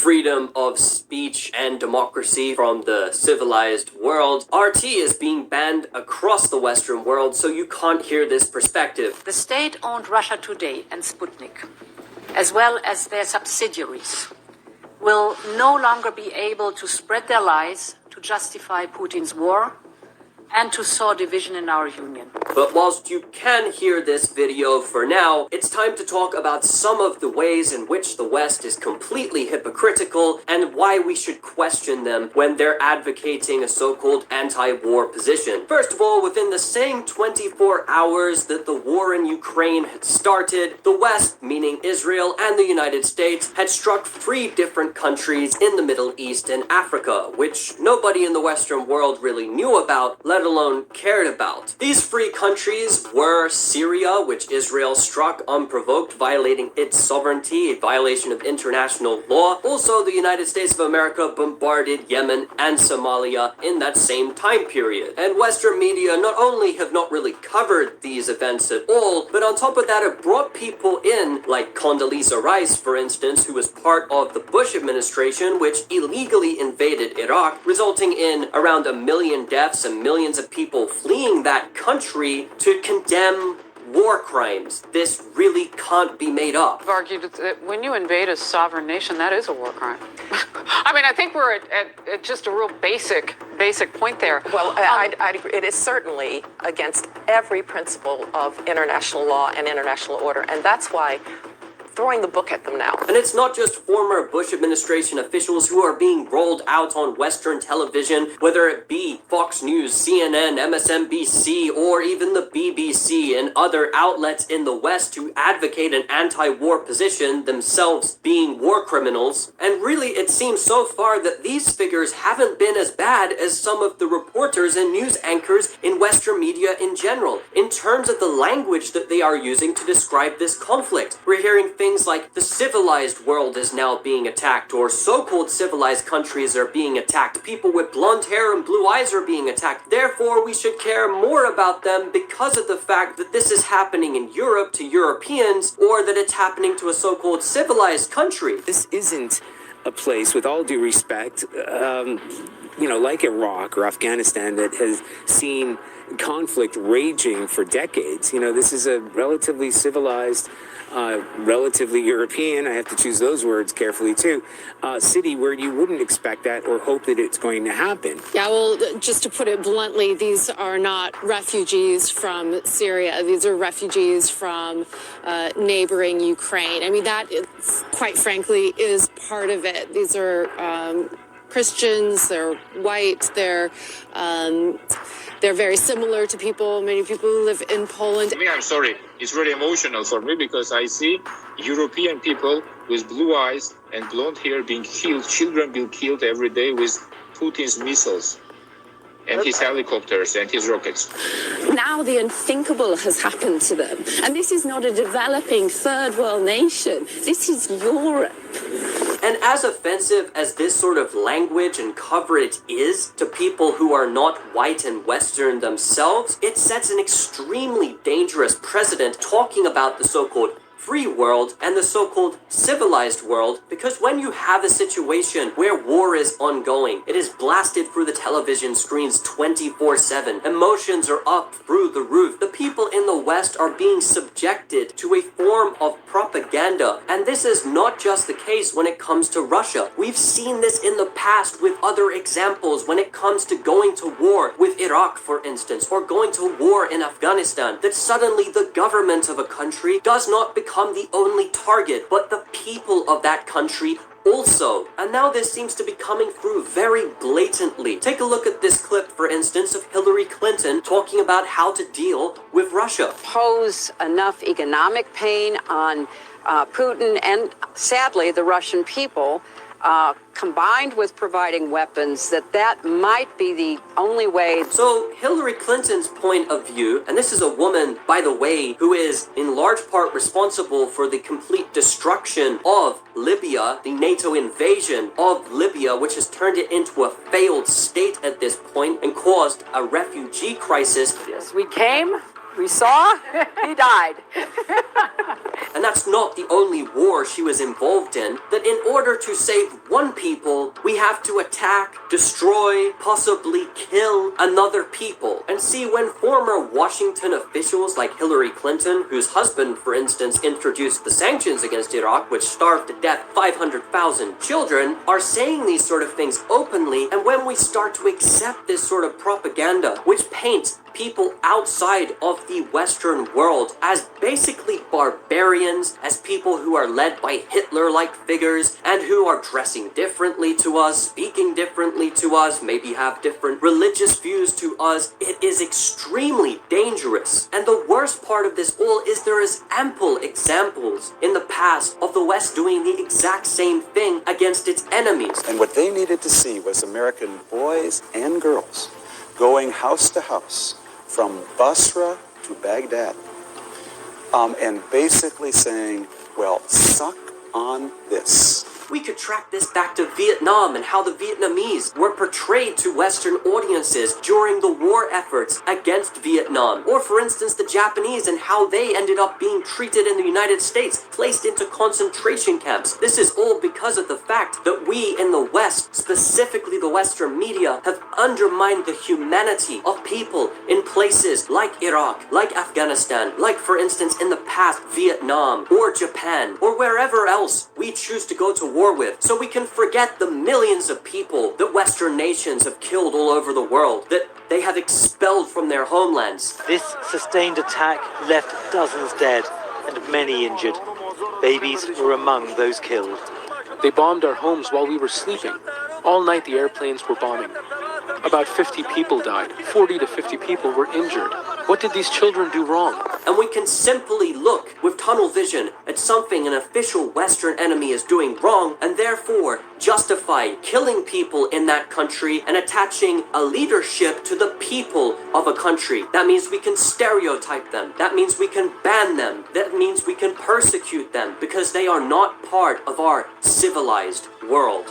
freedom of speech and democracy from the civilized world, RT is being banned across the Western world, so you can't hear this perspective. The state-owned Russia Today and Sputnik, as well as their subsidiaries, will no longer be able to spread their lies to justify Putin's war and to sow division in our union. But whilst you can hear this video for now, it's time to talk about some of the ways in which the West is completely hypocritical and why we should question them when they're advocating a so-called anti-war position. First of all, within the same 24 hours that the war in Ukraine had started, the West, meaning Israel and the United States, had struck 3 different countries in the Middle East and Africa, which nobody in the Western world really knew about, let alone cared about. These 3 countries were Syria, which Israel struck unprovoked, violating its sovereignty, a violation of international law. Also, the United States of America bombarded Yemen and Somalia in that same time period. And Western media not only have not really covered these events at all, but on top of that have brought people in, like Condoleezza Rice, for instance, who was part of the Bush administration, which illegally invaded Iraq, resulting in around 1 million deaths and millions of people fleeing that country, to condemn war crimes. This really can't be made up. I've argued that when you invade a sovereign nation, that is a war crime. I mean, I think we're at just a real basic point there. Well, I'd agree. It is certainly against every principle of international law and international order, and that's why throwing the book at them now. And it's not just former Bush administration officials who are being rolled out on Western television, whether it be Fox News, CNN, MSNBC, or even the BBC and other outlets in the West who advocate an anti-war position, themselves being war criminals. And really, it seems so far that these figures haven't been as bad as some of the reporters and news anchors in Western media in general, in terms of the language that they are using to describe this conflict. We're hearing things like the civilized world is now being attacked, or so-called civilized countries are being attacked. People with blonde hair and blue eyes are being attacked. Therefore, we should care more about them because of the fact that this is happening in Europe to Europeans, or that it's happening to a so-called civilized country. This isn't a place, with all due respect, like Iraq or Afghanistan, that has seen conflict raging for decades. This is a relatively civilized, relatively European, I have to choose those words carefully too, city where you wouldn't expect that or hope that it's going to happen. Yeah, well, just to put it bluntly, these are not refugees from Syria. These are refugees from neighboring Ukraine. I mean, that, quite frankly, is part of it. These are Christians, they're white, they're very similar to many people who live in Poland. For me, I'm sorry, it's really emotional for me because I see European people with blue eyes and blonde hair being killed, children being killed every day with Putin's missiles and his helicopters and his rockets. Now the unthinkable has happened to them. And this is not a developing third world nation. This is Europe. And as offensive as this sort of language and coverage is to people who are not white and Western themselves, it sets an extremely dangerous precedent talking about the so-called free world and the so-called civilized world, because when you have a situation where war is ongoing, it is blasted through the television screens 24/7, emotions are up through the roof, the people in the West are being subjected to a form of propaganda. And this is not just the case when it comes to Russia. We've seen this in the past with other examples when it comes to going to war with Iraq, for instance, or going to war in Afghanistan, that suddenly the government of a country does not become the only target, but the people of that country also. And now this seems to be coming through very blatantly. Take a look at this clip, for instance, of Hillary Clinton talking about how to deal with Russia. Pose enough economic pain on Putin and, sadly, the Russian people, combined with providing weapons, that might be the only way. So Hillary Clinton's point of view, and this is a woman, by the way, who is in large part responsible for the complete destruction of Libya, the NATO invasion of Libya, which has turned it into a failed state at this point and caused a refugee crisis. Yes, we came We saw, he died. And that's not the only war she was involved in, that in order to save one people, we have to attack, destroy, possibly kill another people. And see, when former Washington officials like Hillary Clinton, whose husband, for instance, introduced the sanctions against Iraq, which starved to death 500,000 children, are saying these sort of things openly, and when we start to accept this sort of propaganda, which paints people outside of the Western world as basically barbarians, as people who are led by Hitler-like figures, and who are dressing differently to us, speaking differently to us, maybe have different religious views to us, it is extremely dangerous. And the worst part of this all is there is ample examples in the past of the West doing the exact same thing against its enemies. And what they needed to see was American boys and girls going house to house, from Basra to Baghdad, and basically saying, well, suck on this. We could track this back to Vietnam and how the Vietnamese were portrayed to Western audiences during the war efforts against Vietnam. Or, for instance, the Japanese and how they ended up being treated in the United States, placed into concentration camps. This is all because of the fact that we in the West, specifically the Western media, have undermined the humanity of people in places like Iraq, like Afghanistan, like, for instance, in the past, Vietnam, or Japan, or wherever else we choose to go to war with, so we can forget the millions of people that Western nations have killed all over the world, that they have expelled from their homelands. This sustained attack left dozens dead and many injured. Babies were among those killed. They bombed our homes while we were sleeping. All night the airplanes were bombing. About 50 people died. 40 to 50 people were injured. What did these children do wrong? And we can simply look with tunnel vision at something an official Western enemy is doing wrong, and therefore justify killing people in that country and attaching a leadership to the people of a country. That means we can stereotype them. That means we can ban them. That means we can persecute them because they are not part of our civilized world.